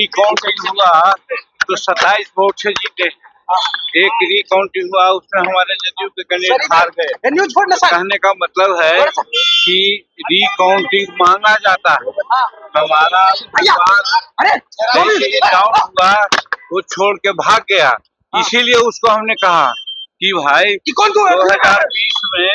Recounting हुआ तो 27 vote से जीते। एक रिकाउंटिंग हुआ उसमें हमारे जदयू के कैंडिडेट हार गए। कहने का मतलब है कि रिकाउंटिंग मांगा जाता है। हमारा डाउन हुआ वो छोड़ के भाग गया, इसीलिए उसको हमने कहा कि भाई 2020 में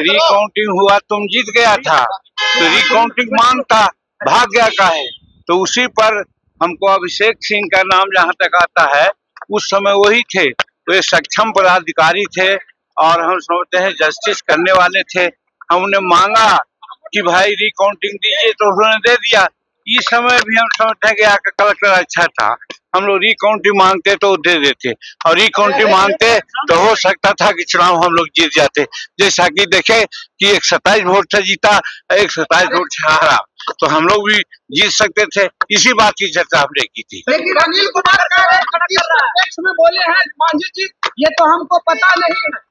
रिकाउंटिंग हुआ, तुम जीत गया था तो रिकाउंटिंग मांगता, भाग गया काहे? तो उसी पर हमको अभिषेक सिंह का नाम जहाँ तक आता है, उस समय वही थे, वे सक्षम पदाधिकारी थे और हम समझते हैं जस्टिस करने वाले थे। हमने मांगा कि भाई रिकाउंटिंग दीजिए तो उन्होंने दे दिया। इस समय भी हम समझते हैं कि आपका कलेक्टर अच्छा था, हम लोग रिकाउंटिंग मांगते तो दे देते, और रिकाउंटिंग मांगते तो हो सकता था कि चुनाव हम लोग जीत जाते। जैसा कि देखे कि एक 27 वोट से जीता, एक 27 वोट से हारा, तो हम लोग भी जीत सकते थे। इसी बात की चर्चा हमने की थी। लेकिन अनिल कुमार में बोले हैं मांझी जी ये तो हमको पता नहीं है।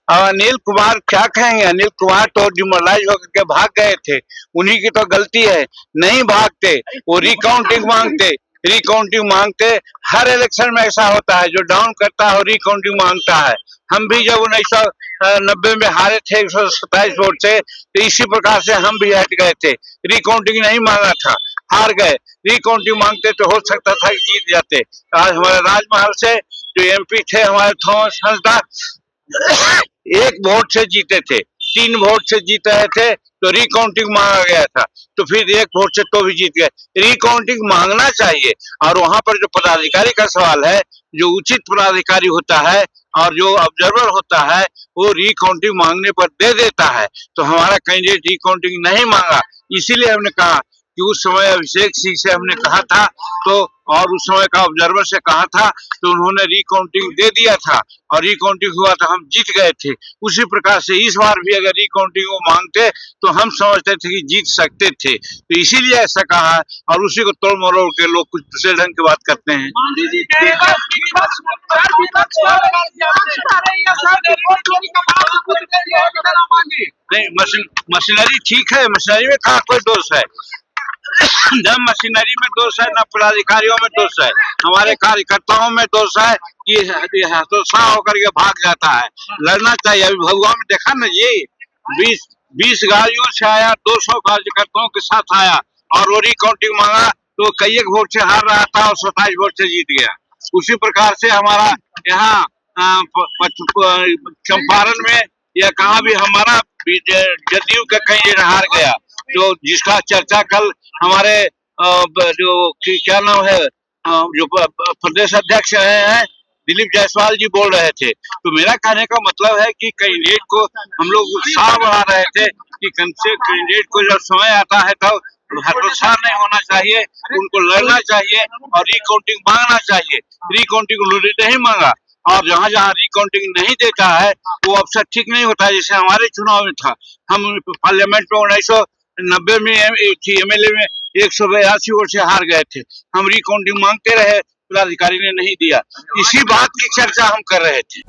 अनिल कुमार क्या कहेंगे? अनिल कुमार तो डिमोरलाइज होकर के भाग गए थे, उन्हीं की तो गलती है। नहीं भागते, वो रिकाउंटिंग मांगते। हर इलेक्शन में ऐसा होता है, जो डाउन करता है रिकाउंटिंग मांगता है। हम भी जब 1990 में हारे थे 127 वोट से, तो इसी प्रकार से हम भी हट गए थे, रिकाउंटिंग नहीं मांगा था, हार गए। रिकाउंटिंग मांगते तो हो सकता था कि जीत जाते। आज हमारे राजमहल से जो एमपी थे हमारे थॉमस हंसदा, 1 वोट से जीते थे, 3 वोट से जीत रहे थे तो रिकाउंटिंग मांगा गया था, तो फिर 1 वोट से तो भी जीत गए। रिकाउंटिंग मांगना चाहिए, और वहां पर जो पदाधिकारी का सवाल है, जो उचित पदाधिकारी होता है और जो ऑब्जर्वर होता है, वो रिकाउंटिंग मांगने पर दे देता है। तो हमारा कैंडिडेट रिकाउंटिंग नहीं मांगा, इसीलिए हमने कहा कि उस समय अभिषेक सिंह से हमने कहा था, तो और उस समय का ऑब्जर्वर से कहा था, तो उन्होंने रिकाउंटिंग दे दिया था और रिकाउंटिंग हुआ तो हम जीत गए थे। उसी प्रकार से इस बार भी अगर रिकाउंटिंग वो मांगते तो हम समझते थे कि जीत सकते थे, तो इसीलिए ऐसा कहा, और उसी को तोड़ मरोड़ के लोग कुछ दूसरे ढंग की बात करते हैं। नहीं, मशीनरी ठीक है, मशीनरी में कहा कोई दोष है? न मशीनरी में दोष है, न पदाधिकारियों में दोष है, हमारे कार्यकर्ताओं में दोष है कि हतोत्साह होकर के भाग जाता है। लड़ना चाहिए। अभी भगवान में देखा ना जी, 20 गाड़ियों से आया, 200 कार्यकर्ताओं के साथ आया और वो रिकाउंटिंग मांगा तो कई एक वोट से हार रहा था और 27 वोट से जीत गया। उसी प्रकार से हमारा यहाँ चंपारण में या कहाँ भी हमारा जदयू का कहीं हार गया, जो जिसका चर्चा कल हमारे जो क्या नाम है, जो प्रदेश अध्यक्ष रहे हैं दिलीप जायसवाल जी बोल रहे थे। तो मेरा कहने का मतलब है कि कैंडिडेट को हम लोग उत्साह बढ़ा रहे थे कि कम से कैंडिडेट को जब समय आता है तब हतोत्साह नहीं होना चाहिए, उनको लड़ना चाहिए और रिकाउंटिंग मांगना चाहिए। रिकाउंटिंग उन्होंने नहीं मांगा, और जहाँ जहाँ रिकाउंटिंग नहीं देता है वो अवसर ठीक नहीं होता है। जैसे हमारे चुनाव में था, हम पार्लियामेंट में 1990 में एमएलए में 182 वोट से हार गए थे। हम रिकाउंटिंग मांगते रहे, पदाधिकारी ने नहीं दिया। इसी बात की चर्चा हम कर रहे थे।